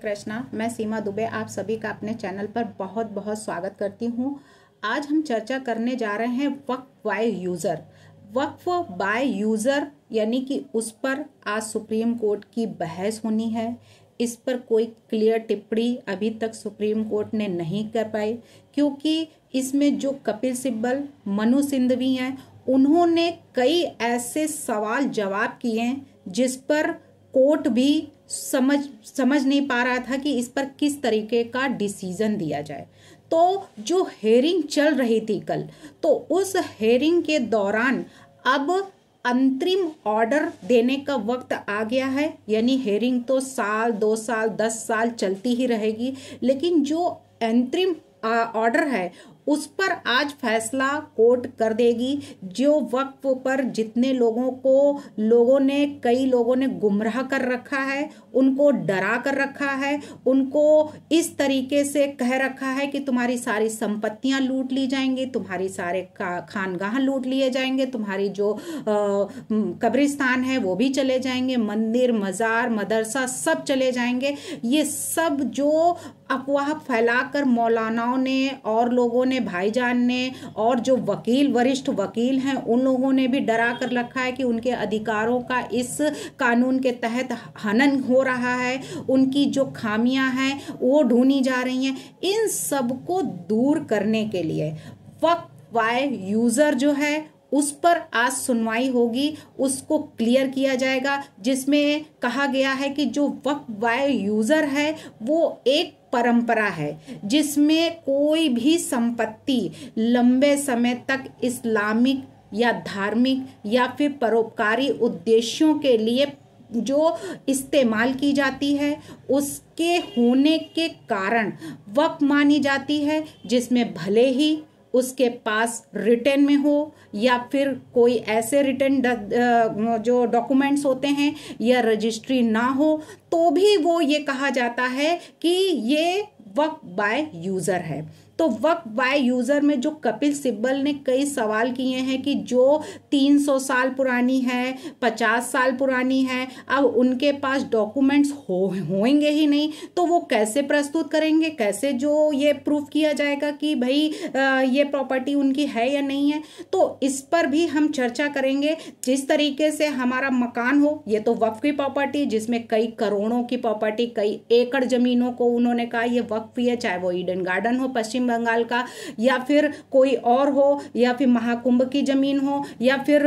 कृष्णा। मैं सीमा दुबे आप सभी का अपने चैनल पर बहुत बहुत स्वागत करती हूँ। आज हम चर्चा करने जा रहे हैं Waqf by user. Waqf by user यानी कि उस पर आज सुप्रीम कोर्ट की बहस होनी है। इस पर कोई क्लियर टिप्पणी अभी तक सुप्रीम कोर्ट ने नहीं कर पाई, क्योंकि इसमें जो कपिल सिब्बल, मनु सिंघवी हैं, उन्होंने कई ऐसे सवाल जवाब किए हैं जिस पर कोर्ट भी समझ नहीं पा रहा था कि इस पर किस तरीके का डिसीजन दिया जाए। तो जो हेयरिंग चल रही थी कल, तो उस हेयरिंग के दौरान अब अंतरिम ऑर्डर देने का वक्त आ गया है। यानी हेयरिंग तो साल, 2 साल, 10 साल चलती ही रहेगी, लेकिन जो अंतरिम ऑर्डर है उस पर आज फैसला कोर्ट कर देगी। जो वक्फ पर जितने कई लोगों ने गुमराह कर रखा है, उनको डरा कर रखा है, उनको इस तरीके से कह रखा है कि तुम्हारी सारी संपत्तियां लूट ली जाएंगी, तुम्हारी सारे खानगाह लूट लिए जाएंगे, तुम्हारी जो कब्रिस्तान है वो भी चले जाएंगे, मंदिर, मजार, मदरसा सब चले जाएंगे। ये सब जो अफवाह फैलाकर मौलानाओं ने और लोगों ने, भाईजान ने, और जो वरिष्ठ वकील हैं, उन लोगों ने भी डरा कर रखा है कि उनके अधिकारों का इस कानून के तहत हनन हो रहा है, उनकी जो खामियां हैं वो ढूंढी जा रही हैं। इन सब को दूर करने के लिए वक्फ बाय यूजर जो है उस पर आज सुनवाई होगी, उसको क्लियर किया जाएगा, जिसमें कहा गया है कि जो वक्फ बाय यूजर है वो एक परंपरा है जिसमें कोई भी संपत्ति लंबे समय तक इस्लामिक या धार्मिक या फिर परोपकारी उद्देश्यों के लिए जो इस्तेमाल की जाती है, उसके होने के कारण वक्फ मानी जाती है, जिसमें भले ही उसके पास रिटर्न में हो या फिर कोई ऐसे रिटर्न जो डॉक्यूमेंट्स होते हैं या रजिस्ट्री ना हो, तो भी वो ये कहा जाता है कि ये वक्फ बाय यूजर है। तो वक्फ बाय यूजर में जो कपिल सिब्बल ने कई सवाल किए हैं कि जो 300 साल पुरानी है, 50 साल पुरानी है, अब उनके पास डॉक्यूमेंट्स होंगे ही नहीं, तो वो कैसे प्रस्तुत करेंगे, कैसे जो ये प्रूफ किया जाएगा कि भाई ये प्रॉपर्टी उनकी है या नहीं है। तो इस पर भी हम चर्चा करेंगे। जिस तरीके से हमारा मकान हो, ये तो वक्फ की प्रॉपर्टी, जिसमें कई करोड़ों की प्रॉपर्टी, कई एकड़ जमीनों को उन्होंने कहा ये वक्फ ही है, चाहे वो ईडन गार्डन हो पश्चिम बंगाल का, या फिर कोई और हो, या फिर महाकुंभ की जमीन हो, या फिर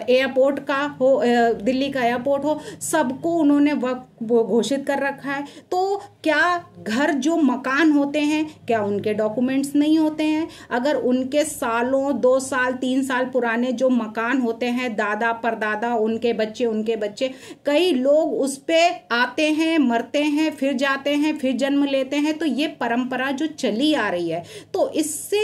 एयरपोर्ट का हो, दिल्ली का एयरपोर्ट हो, सबको उन्होंने वक्फ घोषित कर रखा है। तो क्या घर, जो मकान होते हैं, क्या उनके डॉक्यूमेंट्स नहीं होते हैं? अगर उनके सालों, 2 साल, 3 साल पुराने जो मकान होते हैं, दादा परदादा, उनके बच्चे, कई लोग उस पे आते हैं, मरते हैं, फिर जाते हैं, फिर जन्म लेते हैं, तो ये परंपरा जो चली आ रही है, तो इससे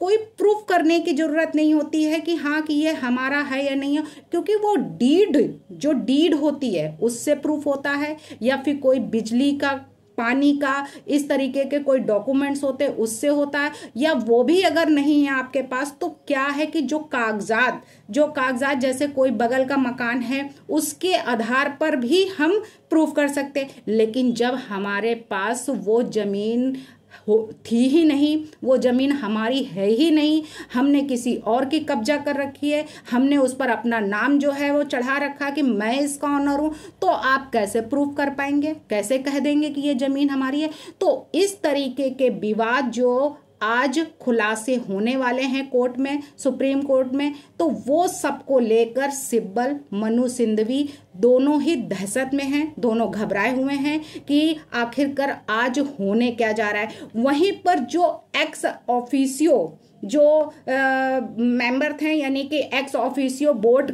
कोई प्रूफ करने की जरूरत नहीं होती है कि हाँ कि ये हमारा है या नहीं है, क्योंकि वो जो डीड होती है उससे प्रूफ होता है, या फिर कोई बिजली का, पानी का, इस तरीके के कोई डॉक्यूमेंट्स होते हैं उससे होता है, या वो भी अगर नहीं है आपके पास, तो क्या है कि जो कागजात जैसे कोई बगल का मकान है उसके आधार पर भी हम प्रूफ कर सकते हैं। लेकिन जब हमारे पास वो जमीन थी ही नहीं, वो जमीन हमारी है ही नहीं, हमने किसी और की कब्जा कर रखी है, हमने उस पर अपना नाम जो है वो चढ़ा रखा कि मैं इसका ऑनर हूं, तो आप कैसे प्रूफ कर पाएंगे, कैसे कह देंगे कि ये जमीन हमारी है? तो इस तरीके के विवाद जो आज खुलासे होने वाले हैं कोर्ट में, सुप्रीम कोर्ट में, तो वो सबको लेकर सिब्बल, मनु सिंघवी दोनों ही दहशत में हैं, दोनों घबराए हुए हैं कि आखिरकार आज होने क्या जा रहा है। वहीं पर जो एक्स ऑफिशियो जो मेंबर थे, यानी कि एक्स ऑफिशियो बोर्ड,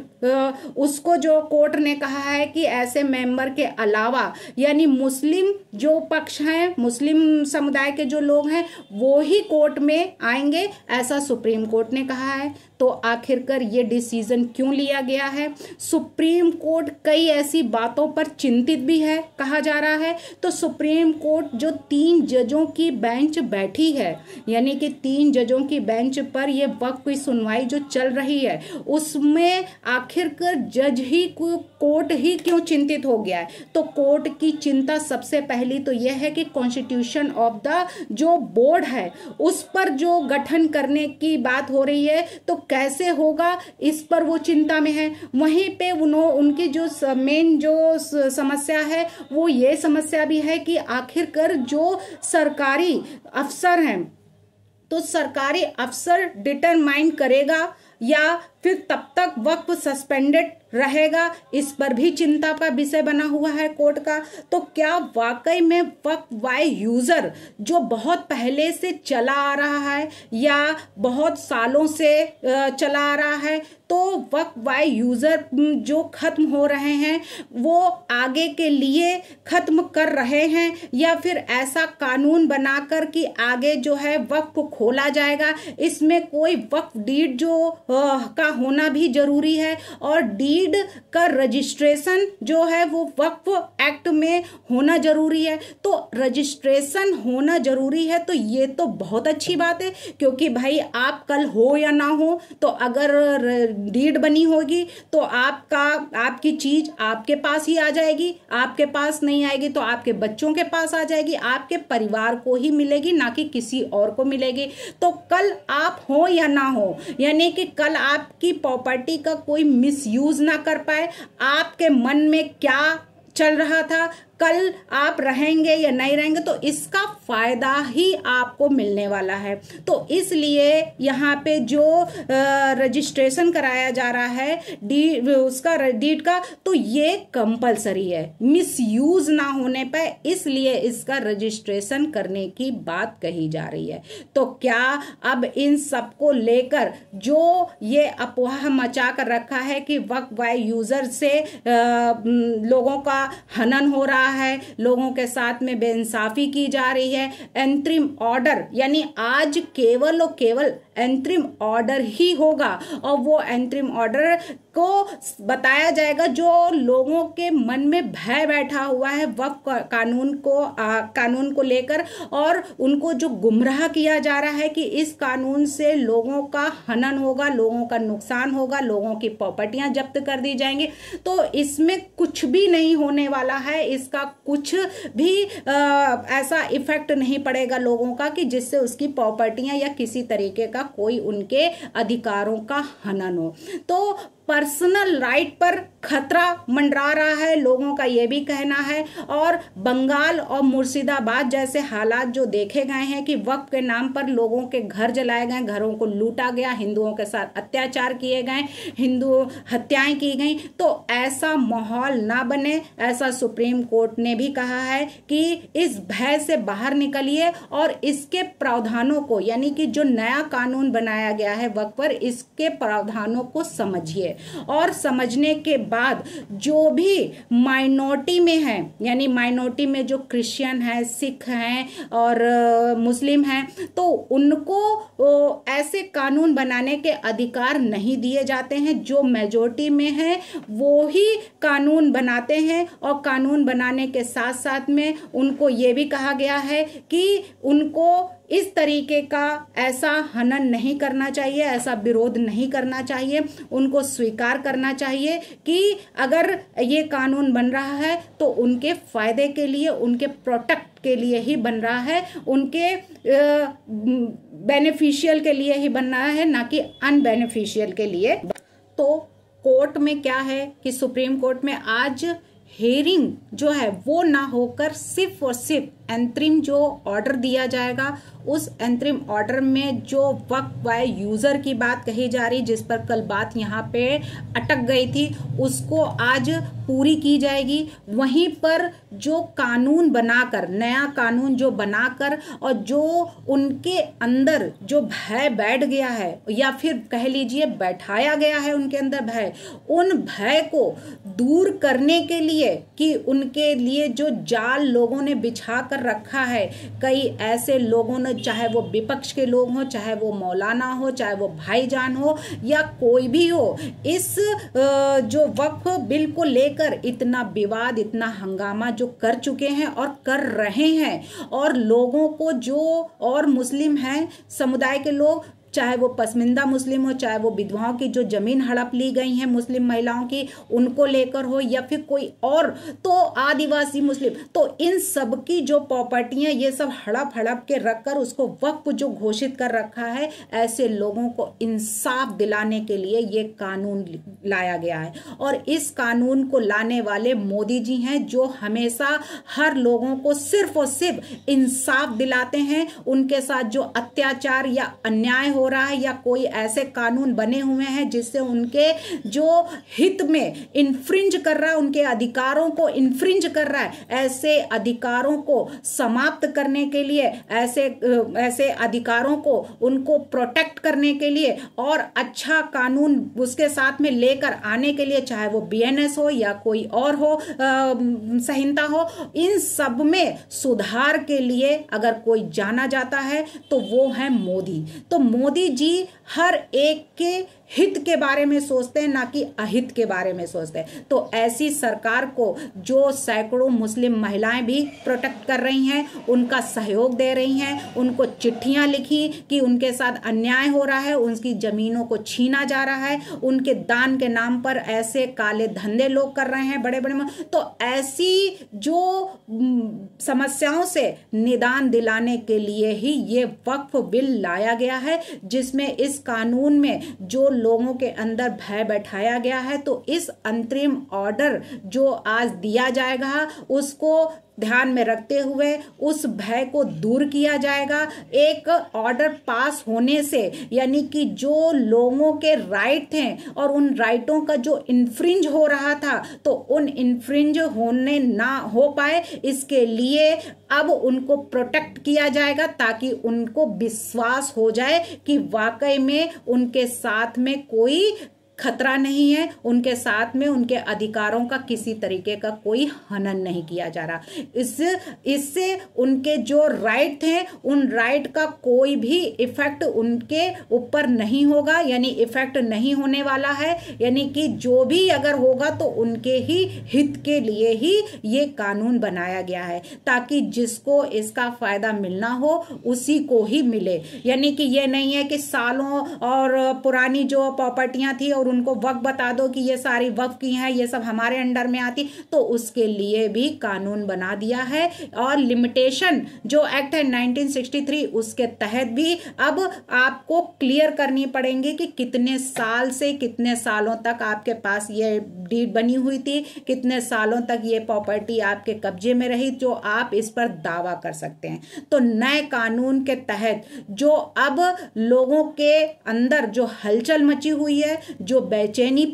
उसको जो कोर्ट ने कहा है कि ऐसे मेंबर के अलावा, यानी मुस्लिम जो पक्ष हैं, मुस्लिम समुदाय के जो लोग हैं, वो ही कोर्ट में आएंगे, ऐसा सुप्रीम कोर्ट ने कहा है। तो आखिरकार ये डिसीजन क्यों लिया गया है? सुप्रीम कोर्ट कई ऐसी बातों पर चिंतित भी है, कहा जा रहा है। तो सुप्रीम कोर्ट जो 3 जजों की बेंच बैठी है, यानी कि 3 जजों की बेंच पर ये वक्फ की सुनवाई जो चल रही है, उसमें आखिर आखिरकार जज ही कोर्ट ही क्यों चिंतित हो गया है? तो कोर्ट की चिंता सबसे पहली तो यह है कि कॉन्स्टिट्यूशन ऑफ द जो बोर्ड है उस पर जो गठन करने की बात हो रही है तो कैसे होगा, इस पर वो चिंता में है। वहीं पे उनकी जो मेन जो समस्या है वो ये समस्या भी है कि आखिरकार जो सरकारी अफसर हैं तो सरकारी अफसर डिटरमाइन करेगा या फिर तब तक वक्फ सस्पेंडेड रहेगा, इस पर भी चिंता का विषय बना हुआ है कोर्ट का। तो क्या वाकई में वक्फ बाय यूजर जो बहुत पहले से चला आ रहा है या बहुत सालों से चला आ रहा है, तो वक्फ बाय यूजर जो खत्म हो रहे हैं वो आगे के लिए खत्म कर रहे हैं या फिर ऐसा कानून बनाकर कि आगे जो है वक्फ खोला जाएगा? इसमें कोई वक्फ डीड जो का होना भी जरूरी है और डीड का रजिस्ट्रेशन जो है वो वक्फ एक्ट में होना जरूरी है। तो रजिस्ट्रेशन होना जरूरी है तो ये तो बहुत अच्छी बात है, क्योंकि भाई आप कल हो या ना हो तो अगर डीड बनी होगी तो आपकी चीज आपके पास ही आ जाएगी, आपके पास नहीं आएगी तो आपके बच्चों के पास आ जाएगी, आपके परिवार को ही मिलेगी, ना कि किसी और को मिलेगी। तो कल आप हो या ना हो, यानी कि कल आपकी प्रॉपर्टी का कोई मिसयूज ना कर पाए, आपके मन में क्या चल रहा था, कल आप रहेंगे या नहीं रहेंगे, तो इसका फायदा ही आपको मिलने वाला है। तो इसलिए यहाँ पे जो रजिस्ट्रेशन कराया जा रहा है उसका डीड का, तो ये कंपलसरी है, मिसयूज ना होने पे, इसलिए इसका रजिस्ट्रेशन करने की बात कही जा रही है। तो क्या अब इन सबको लेकर जो ये अफवाह मचा कर रखा है कि वक्फ बाय यूजर से लोगों का हनन हो रहा है, लोगों के साथ में बेइंसाफी की जा रही है, एंट्रिम ऑर्डर यानी आज केवल और केवल एंट्रिम ऑर्डर ही होगा और वो एंट्रिम ऑर्डर को बताया जाएगा जो लोगों के मन में भय बैठा हुआ है वक्फ कानून को लेकर, और उनको जो गुमराह किया जा रहा है कि इस कानून से लोगों का हनन होगा, लोगों का नुकसान होगा, लोगों की प्रॉपर्टियां जब्त कर दी जाएंगी। तो इसमें कुछ भी नहीं होने वाला है, इसका कुछ भी ऐसा इफेक्ट नहीं पड़ेगा लोगों का कि जिससे उसकी प्रॉपर्टियां या किसी तरीके का कोई उनके अधिकारों का हनन हो। तो पर्सनल राइट पर खतरा मंडरा रहा है, लोगों का यह भी कहना है। और बंगाल और मुर्शिदाबाद जैसे हालात जो देखे गए हैं कि वक्फ के नाम पर लोगों के घर जलाए गए, घरों को लूटा गया, हिंदुओं के साथ अत्याचार किए गए, हिंदू हत्याएं की गई, तो ऐसा माहौल ना बने, ऐसा सुप्रीम कोर्ट ने भी कहा है कि इस भय से बाहर निकलिए और इसके प्रावधानों को, यानी कि जो नया कानून बनाया गया है वक्फ पर, इसके प्रावधानों को समझिए और समझने के बाद जो भी माइनॉरिटी में है, यानी माइनॉरिटी में जो क्रिश्चियन है, सिख हैं और मुस्लिम हैं, तो उनको ऐसे कानून बनाने के अधिकार नहीं दिए जाते हैं। जो मेजॉरिटी में है वो ही कानून बनाते हैं और कानून बनाने के साथ साथ में उनको ये भी कहा गया है कि उनको इस तरीके का ऐसा हनन नहीं करना चाहिए, ऐसा विरोध नहीं करना चाहिए, उनको स्वीकार करना चाहिए कि अगर ये कानून बन रहा है तो उनके फायदे के लिए, उनके प्रोटेक्ट के लिए ही बन रहा है, उनके बेनिफिशियल के लिए ही बन रहा है, ना कि अनबेनिफिशियल के लिए। तो कोर्ट में क्या है कि सुप्रीम कोर्ट में आज हेयरिंग जो है वो ना होकर सिर्फ और सिर्फ अंतरिम जो ऑर्डर दिया जाएगा, उस अंतरिम ऑर्डर में जो वक्फ बाय यूजर की बात कही जा रही, जिस पर कल बात यहाँ पे अटक गई थी, उसको आज पूरी की जाएगी। वहीं पर जो कानून बनाकर, नया कानून जो बनाकर और जो उनके अंदर जो भय बैठ गया है या फिर कह लीजिए बैठाया गया है उनके अंदर भय, उन भय को दूर करने के लिए कि उनके लिए जो जाल लोगों ने बिछा कर रखा है, कई ऐसे लोगों ने, चाहे वो विपक्ष के लोग हो, चाहे वो मौलाना हो, चाहे वो भाईजान हो या कोई भी हो, इस जो वक्फ बिल को लेकर इतना विवाद, इतना हंगामा जो कर चुके हैं और कर रहे हैं, और लोगों को जो और मुस्लिम हैं समुदाय के लोग, चाहे वो पसमिंदा मुस्लिम हो, चाहे वो विधवाओं की जो जमीन हड़प ली गई है मुस्लिम महिलाओं की उनको लेकर हो, या फिर कोई और, तो आदिवासी मुस्लिम, तो इन सब की जो प्रॉपर्टियां ये सब हड़प के रखकर उसको वक्फ जो घोषित कर रखा है, ऐसे लोगों को इंसाफ दिलाने के लिए ये कानून लाया गया है। और इस कानून को लाने वाले मोदी जी हैं, जो हमेशा हर लोगों को सिर्फ और सिर्फ इंसाफ दिलाते हैं। उनके साथ जो अत्याचार या अन्याय हो रहा है, या कोई ऐसे कानून बने हुए हैं जिससे उनके जो हित में इन्फ्रिंज कर रहा है, उनके अधिकारों को इन्फ्रिंज कर रहा है, ऐसे अधिकारों को समाप्त करने के लिए, ऐसे अधिकारों को उनको प्रोटेक्ट करने के लिए और अच्छा कानून उसके साथ में लेकर आने के लिए, चाहे वो बीएनएस हो या कोई और हो, संहिता हो, इन सब में सुधार के लिए अगर कोई जाना जाता है तो वो है मोदी। तो मोदी जी हर एक के हित के बारे में सोचते हैं, ना कि अहित के बारे में सोचते हैं। तो ऐसी सरकार को जो सैकड़ों मुस्लिम महिलाएं भी प्रोटेक्ट कर रही हैं, उनका सहयोग दे रही हैं, उनको चिट्ठियां लिखी कि उनके साथ अन्याय हो रहा है, उनकी जमीनों को छीना जा रहा है, उनके दान के नाम पर ऐसे काले धंधे लोग कर रहे हैं बड़े बड़े। तो ऐसी जो समस्याओं से निदान दिलाने के लिए ही ये वक्फ बिल लाया गया है, जिसमें इस कानून में जो लोगों के अंदर भय बैठाया गया है, तो इस अंतरिम ऑर्डर जो आज दिया जाएगा उसको ध्यान में रखते हुए उस भय को दूर किया जाएगा। एक ऑर्डर पास होने से, यानी कि जो लोगों के राइट थे और उन राइटों का जो इन्फ्रिंज हो रहा था, तो उन इन्फ्रिंज होने ना हो पाए, इसके लिए अब उनको प्रोटेक्ट किया जाएगा, ताकि उनको विश्वास हो जाए कि वाकई में उनके साथ में कोई खतरा नहीं है, उनके साथ में उनके अधिकारों का किसी तरीके का कोई हनन नहीं किया जा रहा। इससे उनके जो राइट थे उन राइट का कोई भी इफेक्ट उनके ऊपर नहीं होगा, यानी इफेक्ट नहीं होने वाला है। यानी कि जो भी अगर होगा तो उनके ही हित के लिए ही ये कानून बनाया गया है, ताकि जिसको इसका फायदा मिलना हो उसी को ही मिले। यानी कि ये नहीं है कि सालों और पुरानी जो प्रॉपर्टियां थी और उनको वक्फ बता दो कि ये सारी वक्फ की हैं, ये सब हमारे अंडर में आती, तो उसके लिए भी कानून बना दिया है। और लिमिटेशन जो एक्ट है 1963, उसके तहत भी अब आपको क्लियर करनी पड़ेंगी कि कितने साल से कितने सालों तक आपके पास ये डीड बनी हुई थी, कितने सालों तक ये प्रॉपर्टी आपके कब्जे में रही, जो आप इस पर दावा कर सकते हैं। तो नए कानून के तहत जो अब लोगों के अंदर जो हलचल मची हुई है, जो बेचैनी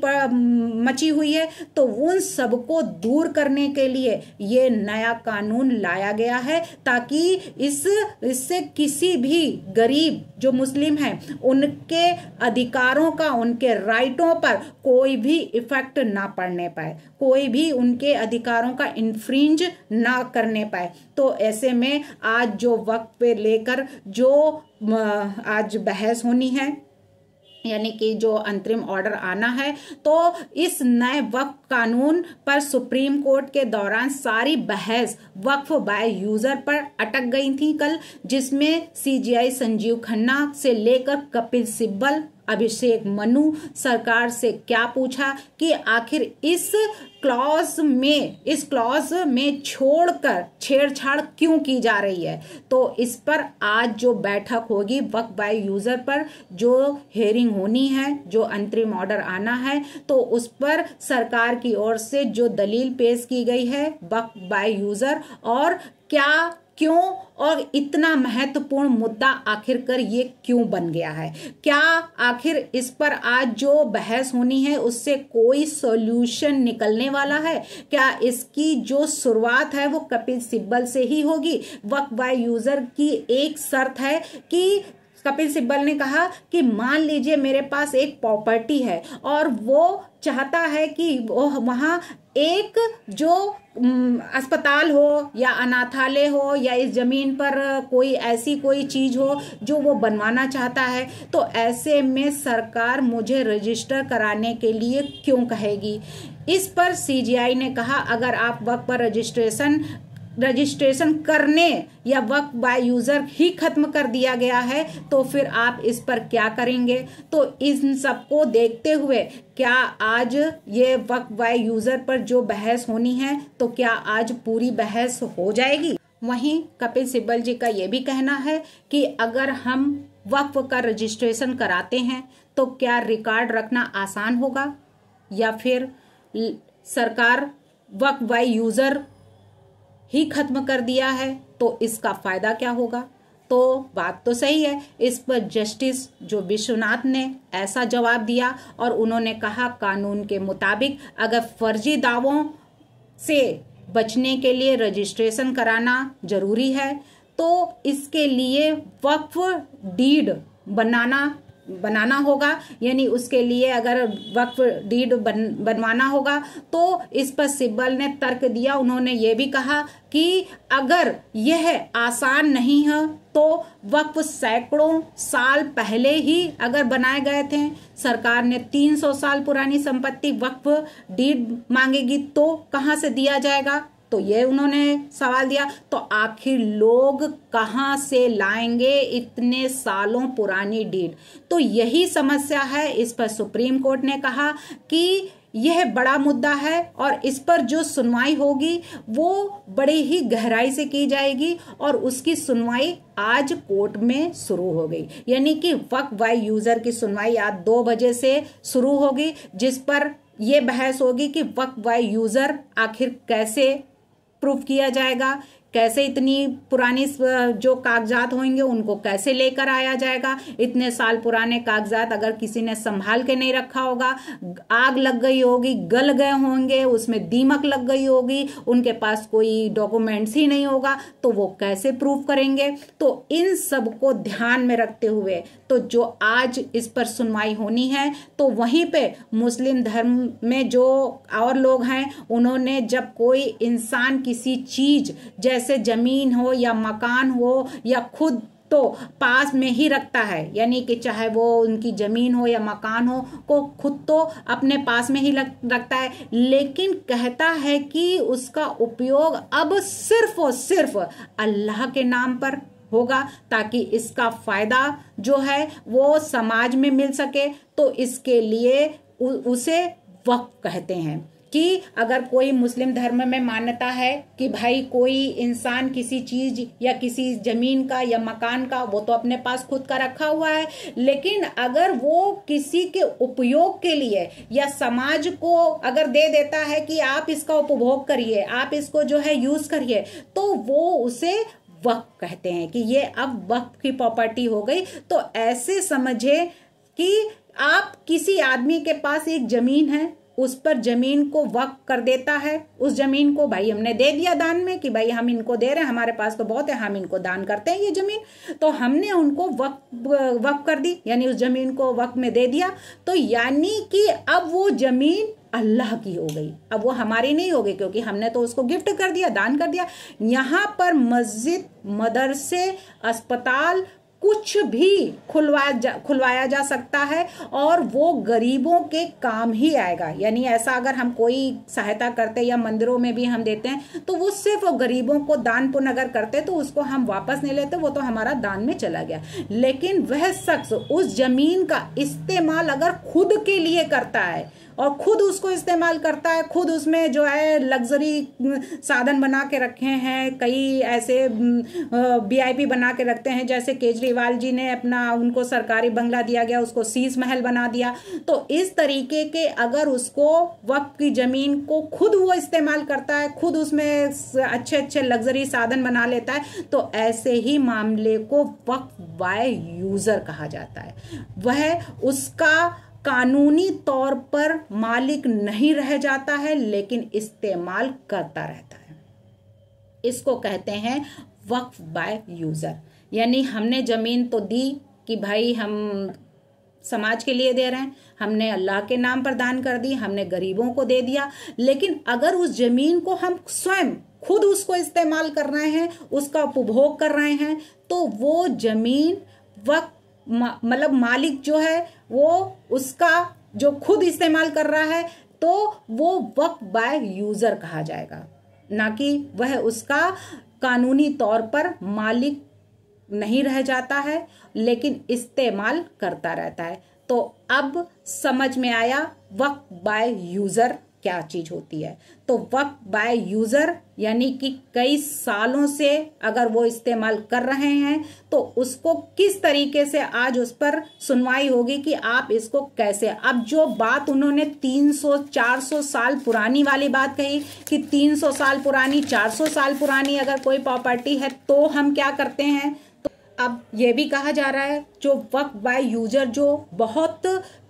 मची हुई है, तो उन सबको दूर करने के लिए ये नया कानून लाया गया है, ताकि इससे किसी भी गरीब जो मुस्लिम हैं उनके अधिकारों का, उनके राइटों पर कोई भी इफेक्ट ना पड़ने पाए, कोई भी उनके अधिकारों का इन्फ्रिंज ना करने पाए। तो ऐसे में आज जो वक्त पे लेकर जो आज बहस होनी है, यानी कि जो अंतरिम ऑर्डर आना है, तो इस नए वक्फ कानून पर सुप्रीम कोर्ट के दौरान सारी बहस वक्फ बाय यूजर पर अटक गई थी कल, जिसमें सीजेआई संजीव खन्ना से लेकर कपिल सिब्बल, अभिषेक मनु सरकार से क्या पूछा कि आखिर इस क्लॉज में छोड़कर छेड़छाड़ क्यों की जा रही है। तो इस पर आज जो बैठक होगी वक्फ बाय यूजर पर, जो हेयरिंग होनी है, जो अंतरिम ऑर्डर आना है, तो उस पर सरकार की ओर से जो दलील पेश की गई है वक्फ बाय यूजर, और क्या क्यों, और इतना महत्वपूर्ण मुद्दा आखिरकार ये क्यों बन गया है, क्या आखिर इस पर आज जो बहस होनी है उससे कोई सॉल्यूशन निकलने वाला है, क्या इसकी जो शुरुआत है वो कपिल सिब्बल से ही होगी। वक्फ बाय यूजर की एक शर्त है कि कपिल सिब्बल ने कहा कि मान लीजिए मेरे पास एक प्रॉपर्टी है और वो चाहता है कि वो वहाँ एक जो अस्पताल हो या अनाथालय हो या इस जमीन पर कोई ऐसी कोई चीज हो जो वो बनवाना चाहता है, तो ऐसे में सरकार मुझे रजिस्टर कराने के लिए क्यों कहेगी। इस पर सीजीआई ने कहा अगर आप वक्त पर रजिस्ट्रेशन रजिस्ट्रेशन करने या वक्फ बाय यूजर ही खत्म कर दिया गया है, तो फिर आप इस पर क्या करेंगे। तो इन सबको देखते हुए क्या आज ये वक्फ बाय यूजर पर जो बहस होनी है, तो क्या आज पूरी बहस हो जाएगी। वहीं कपिल सिब्बल जी का ये भी कहना है कि अगर हम वक्फ का रजिस्ट्रेशन कराते हैं तो क्या रिकॉर्ड रखना आसान होगा, या फिर सरकार वक्फ बाय यूजर ही खत्म कर दिया है तो इसका फायदा क्या होगा। तो बात तो सही है। इस पर जस्टिस जो विश्वनाथ ने ऐसा जवाब दिया और उन्होंने कहा कानून के मुताबिक अगर फर्जी दावों से बचने के लिए रजिस्ट्रेशन कराना जरूरी है तो इसके लिए वक्फ डीड बनाना होगा, यानी उसके लिए अगर वक्फ डीड बनवाना होगा। तो इस पर सिब्बल ने तर्क दिया। उन्होंने ये भी कहा कि अगर यह आसान नहीं है तो वक्फ सैकड़ों साल पहले ही अगर बनाए गए थे, सरकार ने 300 साल पुरानी संपत्ति वक्फ डीड मांगेगी तो कहाँ से दिया जाएगा, तो ये उन्होंने सवाल दिया। तो आखिर लोग कहाँ से लाएंगे इतने सालों पुरानी डीड। तो यही समस्या है। इस पर सुप्रीम कोर्ट ने कहा कि यह बड़ा मुद्दा है और इस पर जो सुनवाई होगी वो बड़ी ही गहराई से की जाएगी और उसकी सुनवाई आज कोर्ट में शुरू हो गई। यानी कि वक्फ बाय यूजर की सुनवाई आज 2 बजे से शुरू होगी, जिस पर यह बहस होगी कि वक्फ बाय यूजर आखिर कैसे प्रूफ किया जाएगा, कैसे इतनी पुरानी जो कागजात होंगे उनको कैसे लेकर आया जाएगा। इतने साल पुराने कागजात अगर किसी ने संभाल के नहीं रखा होगा, आग लग गई होगी, गल गए होंगे, उसमें दीमक लग गई होगी, उनके पास कोई डॉक्यूमेंट्स ही नहीं होगा, तो वो कैसे प्रूफ करेंगे। तो इन सब को ध्यान में रखते हुए तो जो आज इस पर सुनवाई होनी है, तो वहीं पे मुस्लिम धर्म में जो और लोग हैं उन्होंने जब कोई इंसान किसी चीज जैसे जमीन हो या मकान हो या खुद तो पास में ही रखता है, यानी कि चाहे वो उनकी जमीन हो या मकान हो को खुद तो अपने पास में ही रखता है, लेकिन कहता है कि उसका उपयोग अब सिर्फ और सिर्फ अल्लाह के नाम पर होगा ताकि इसका फायदा जो है वो समाज में मिल सके। तो इसके लिए उसे वक्फ कहते हैं। कि अगर कोई मुस्लिम धर्म में मान्यता है कि भाई कोई इंसान किसी चीज या किसी जमीन का या मकान का वो तो अपने पास खुद का रखा हुआ है, लेकिन अगर वो किसी के उपयोग के लिए या समाज को अगर दे देता है कि आप इसका उपभोग करिए, आप इसको जो है यूज करिए, तो वो उसे वक्फ कहते हैं कि ये अब वक्फ की प्रॉपर्टी हो गई। तो ऐसे समझे कि आप किसी आदमी के पास एक जमीन है, उस पर जमीन को वक्फ कर देता है। उस जमीन को भाई हमने दे दिया दान में कि भाई हम इनको दे रहे हैं, हमारे पास तो बहुत है, हम इनको दान करते हैं ये जमीन, तो हमने उनको वक्फ कर दी, यानी उस जमीन को वक्फ में दे दिया। तो यानी कि अब वो जमीन अल्लाह की हो गई, अब वो हमारी नहीं हो गई क्योंकि हमने तो उसको गिफ्ट कर दिया, दान कर दिया। यहाँ पर मस्जिद, मदरसे, अस्पताल कुछ भी खुलवाया जा सकता है और वो गरीबों के काम ही आएगा। यानी ऐसा अगर हम कोई सहायता करते या मंदिरों में भी हम देते हैं तो वो सिर्फ गरीबों को दान पुण्य अगर करते तो उसको हम वापस नहीं लेते, वो तो हमारा दान में चला गया। लेकिन वह शख्स उस जमीन का इस्तेमाल अगर खुद के लिए करता है और खुद उसको इस्तेमाल करता है, खुद उसमें जो है लग्जरी साधन बना के रखे हैं, कई ऐसे VIP बना के रखते हैं, जैसे केजरीवाल जी ने अपना उनको सरकारी बंगला दिया गया, उसको शीश महल बना दिया। तो इस तरीके के अगर उसको वक्फ की जमीन को खुद वो इस्तेमाल करता है, खुद उसमें अच्छे अच्छे लग्जरी साधन बना लेता है, तो ऐसे ही मामले को वक्फ बाय यूजर कहा जाता है। वह उसका कानूनी तौर पर मालिक नहीं रह जाता है लेकिन इस्तेमाल करता रहता है। इसको कहते हैं वक्फ बाय यूजर। यानी हमने जमीन तो दी कि भाई हम समाज के लिए दे रहे हैं, हमने अल्लाह के नाम पर दान कर दी, हमने गरीबों को दे दिया, लेकिन अगर उस जमीन को हम स्वयं खुद उसको इस्तेमाल कर रहे हैं, उसका उपभोग कर रहे हैं, तो वो जमीन वक्फ मतलब मालिक जो है वो उसका जो खुद इस्तेमाल कर रहा है तो वो वक्फ बाय यूजर कहा जाएगा। ना कि वह उसका कानूनी तौर पर मालिक नहीं रह जाता है, लेकिन इस्तेमाल करता रहता है। तो अब समझ में आया वक्फ बाय यूजर क्या चीज होती है। तो वक्फ बाय यूजर यानी कि कई सालों से अगर वो इस्तेमाल कर रहे हैं तो उसको किस तरीके से आज उस पर सुनवाई होगी कि आप इसको कैसे। अब जो बात उन्होंने 300-400 साल पुरानी वाली बात कही कि 300 साल पुरानी, 400 साल पुरानी अगर कोई प्रॉपर्टी है तो हम क्या करते हैं। अब ये भी कहा जा रहा है जो वक्फ बाय यूजर जो बहुत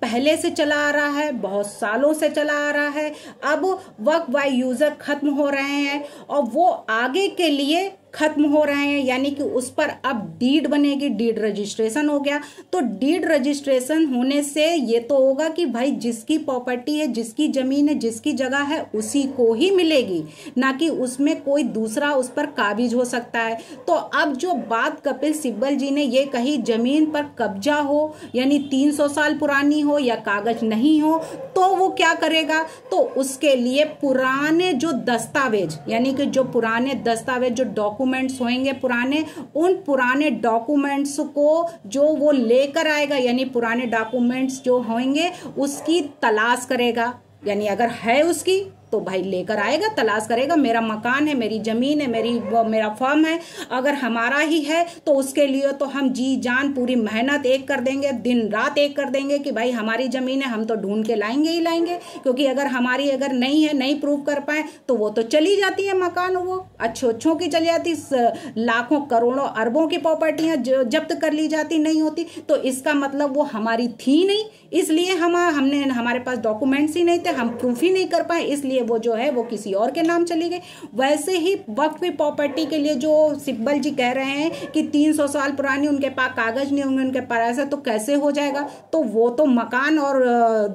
पहले से चला आ रहा है, बहुत सालों से चला आ रहा है, अब वक्फ बाय यूजर खत्म हो रहे हैं और वो आगे के लिए खत्म हो रहे हैं, यानी कि उस पर अब डीड बनेगी, डीड रजिस्ट्रेशन हो गया। तो डीड रजिस्ट्रेशन होने से ये तो होगा कि भाई जिसकी प्रॉपर्टी है, जिसकी जमीन है, जिसकी जगह है उसी को ही मिलेगी, ना कि उसमें कोई दूसरा उस पर काबिज हो सकता है। तो अब जो बात कपिल सिब्बल जी ने ये कही जमीन पर कब्जा हो यानी 300 साल पुरानी हो या कागज नहीं हो तो वो क्या करेगा, तो उसके लिए पुराने जो दस्तावेज यानी कि जो पुराने दस्तावेज जो डॉक्यूमेंट्स होंगे पुराने, उन पुराने डॉक्यूमेंट्स को जो वो लेकर आएगा यानी पुराने डॉक्यूमेंट्स जो होंगे उसकी तलाश करेगा। यानी अगर है उसकी तो भाई लेकर आएगा, तलाश करेगा। मेरा मकान है, मेरी जमीन है, मेरा फर्म है, अगर हमारा ही है तो उसके लिए तो हम जी जान पूरी मेहनत एक कर देंगे, दिन रात एक कर देंगे कि भाई हमारी जमीन है, हम तो ढूंढ के लाएंगे ही लाएंगे। क्योंकि अगर हमारी अगर नहीं है, नहीं प्रूव कर पाए तो वो तो चली जाती है मकान, वो अच्छों की चली जाती, लाखों करोड़ों अरबों की प्रॉपर्टियां जब्त कर ली जाती, नहीं होती। तो इसका मतलब वो हमारी थी नहीं, इसलिए हमने हमारे पास डॉक्यूमेंट्स ही नहीं थे, हम प्रूफ ही नहीं कर पाए, इसलिए वो जो है वो किसी और के नाम चली गई। वैसे ही वक्फ प्रॉपर्टी के लिए जो सिब्बल जी कह रहे हैं कि 300 साल पुरानी, उनके पास कागज नहीं होंगे, उनके पास ऐसा तो कैसे हो जाएगा। तो वो तो मकान और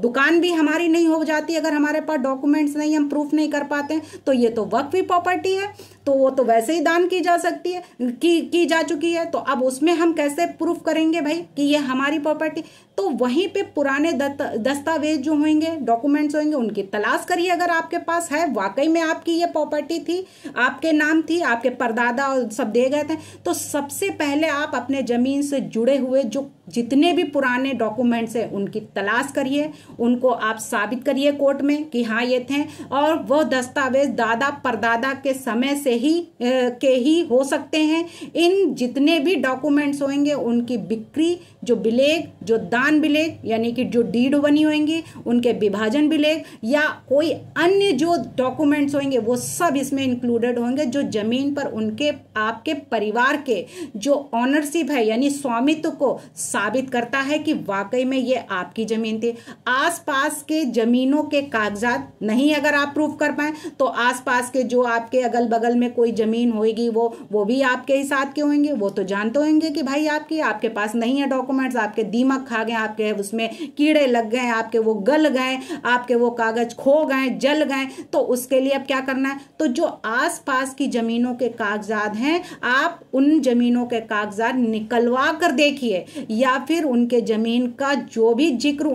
दुकान भी हमारी नहीं हो जाती अगर हमारे पास डॉक्यूमेंट्स नहीं, हम प्रूफ नहीं कर पाते हैं। तो ये तो वक्फ प्रॉपर्टी है, तो वो तो वैसे ही दान की जा सकती है, की जा चुकी है। तो अब उसमें हम कैसे प्रूफ करेंगे भाई कि ये हमारी प्रॉपर्टी। तो वहीं पे पुराने दस्तावेज जो होंगे, डॉक्यूमेंट्स होंगे, उनकी तलाश करिए। अगर आपके पास है, वाकई में आपकी ये प्रॉपर्टी थी, आपके नाम थी, आपके परदादा सब दे गए थे, तो सबसे पहले आप अपने जमीन से जुड़े हुए जो जितने भी पुराने डॉक्यूमेंट्स हैं उनकी तलाश करिए, उनको आप साबित करिए कोर्ट में कि हाँ ये थे, और वो दस्तावेज दादा परदादा के समय से ही हो सकते हैं। इन जितने भी डॉक्यूमेंट्स होंगे उनकी बिक्री, जो बिलेग, जो दान बिलेग यानी कि जो डीड बनी होंगी, उनके विभाजन बिलेग या कोई अन्य जो डॉक्यूमेंट्स होंगे वो सब इसमें इंक्लूडेड होंगे, जो जमीन पर उनके आपके परिवार के जो ऑनरशिप है यानी स्वामित्व को साबित करता है कि वाकई में ये आपकी जमीन थी। आसपास के जमीनों के कागजात नहीं अगर आप प्रूफ कर पाए तो आसपास के जो आपके अगल बगल में कोई जमीन होगी वो भी आपके ही साथ के होंगे, वो तो जानते होंगे कि भाई आपके पास नहीं है डॉक्यूमेंट्स, आपके दीमक खा गए, आपके उसमें कीड़े लग गए, आपके वो गल गए, आपके वो कागज खो गए, जल गए। तो उसके लिए अब क्या करना है, तो जो आसपास की जमीनों के कागजात हैं आप उन जमीनों के कागजात निकलवा कर देखिए, या फिर उनके जमीन का जो भी जिक्र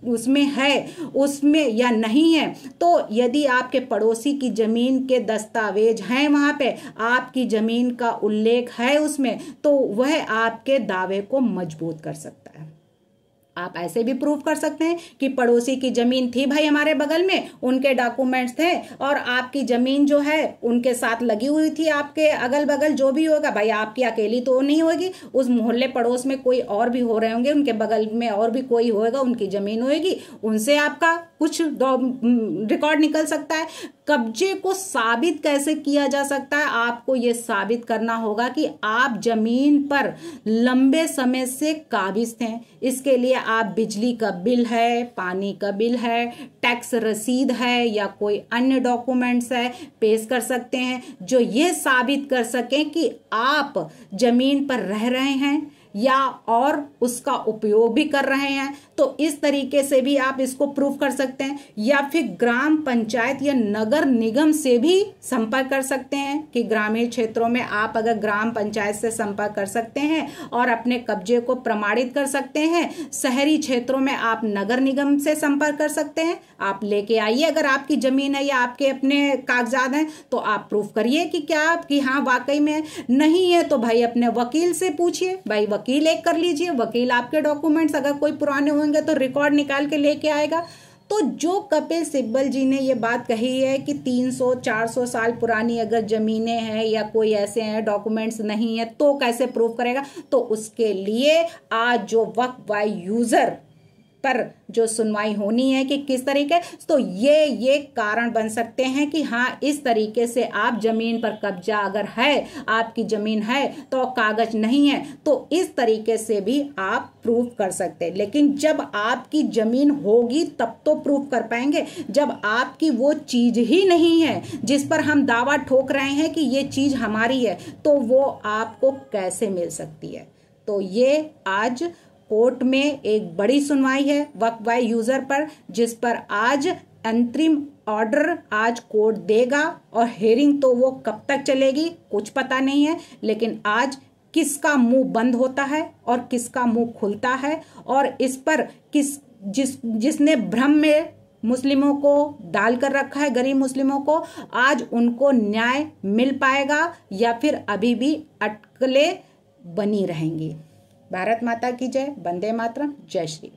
उसमें है उसमें या नहीं है। तो यदि आपके पड़ोसी की जमीन के दस्तावेज हैं, वहां पे आपकी जमीन का उल्लेख है उसमें, तो वह आपके दावे को मजबूत कर सकता है। आप ऐसे भी प्रूफ कर सकते हैं कि पड़ोसी की जमीन थी भाई हमारे बगल में, उनके डॉक्यूमेंट्स थे और आपकी जमीन जो है उनके साथ लगी हुई थी, आपके अगल बगल जो भी होगा भाई आपकी अकेली तो नहीं होगी, उस मोहल्ले पड़ोस में कोई और भी हो रहे होंगे, उनके बगल में और भी कोई होगा, उनकी जमीन होगी, उनसे आपका कुछ रिकॉर्ड निकल सकता है। कब्जे को साबित कैसे किया जा सकता है, आपको यह साबित करना होगा कि आप जमीन पर लंबे समय से काबिज थे। इसके लिए आप बिजली का बिल है, पानी का बिल है, टैक्स रसीद है या कोई अन्य डॉक्यूमेंट्स है पेश कर सकते हैं जो ये साबित कर सकें कि आप जमीन पर रह रहे हैं या और उसका उपयोग भी कर रहे हैं। तो इस तरीके से भी आप इसको प्रूफ कर सकते हैं। या फिर ग्राम पंचायत या नगर निगम से भी संपर्क कर सकते हैं कि ग्रामीण क्षेत्रों में आप अगर ग्राम पंचायत से संपर्क कर सकते हैं और अपने कब्जे को प्रमाणित कर सकते हैं। शहरी क्षेत्रों में आप नगर निगम से संपर्क कर सकते हैं। आप लेके आइए, अगर आपकी जमीन है या आपके अपने कागजात हैं तो आप प्रूफ करिए कि क्या कि हाँ वाकई में नहीं है तो भाई अपने वकील से पूछिए, भाई वकील एक कर लीजिए, वकील आपके डॉक्यूमेंट्स अगर कोई पुराने होंगे तो रिकॉर्ड निकाल के लेके आएगा। तो जो कपिल सिब्बल जी ने ये बात कही है कि 300-400 साल पुरानी अगर जमीनें हैं या कोई ऐसे हैं डॉक्यूमेंट्स नहीं है तो कैसे प्रूफ करेगा, तो उसके लिए आज जो वक्फ बाय यूजर पर जो सुनवाई होनी है कि किस तरीके, तो ये कारण बन सकते हैं कि हाँ इस तरीके से आप जमीन पर कब्जा अगर है, आपकी जमीन है तो कागज नहीं है, तो इस तरीके से भी आप प्रूफ कर सकते हैं। लेकिन जब आपकी जमीन होगी तब तो प्रूफ कर पाएंगे, जब आपकी वो चीज ही नहीं है जिस पर हम दावा ठोक रहे हैं कि ये चीज हमारी है, तो वो आपको कैसे मिल सकती है। तो ये आज कोर्ट में एक बड़ी सुनवाई है वक्फ बाय यूजर पर, जिस पर आज अंतरिम ऑर्डर आज कोर्ट देगा और हियरिंग तो वो कब तक चलेगी कुछ पता नहीं है। लेकिन आज किसका मुंह बंद होता है और किसका मुंह खुलता है, और इस पर जिसने भ्रम में मुस्लिमों को डालकर रखा है, गरीब मुस्लिमों को, आज उनको न्याय मिल पाएगा या फिर अभी भी अटकलें बनी रहेंगी। भारत माता की जय, वंदे मातरम, जय श्री।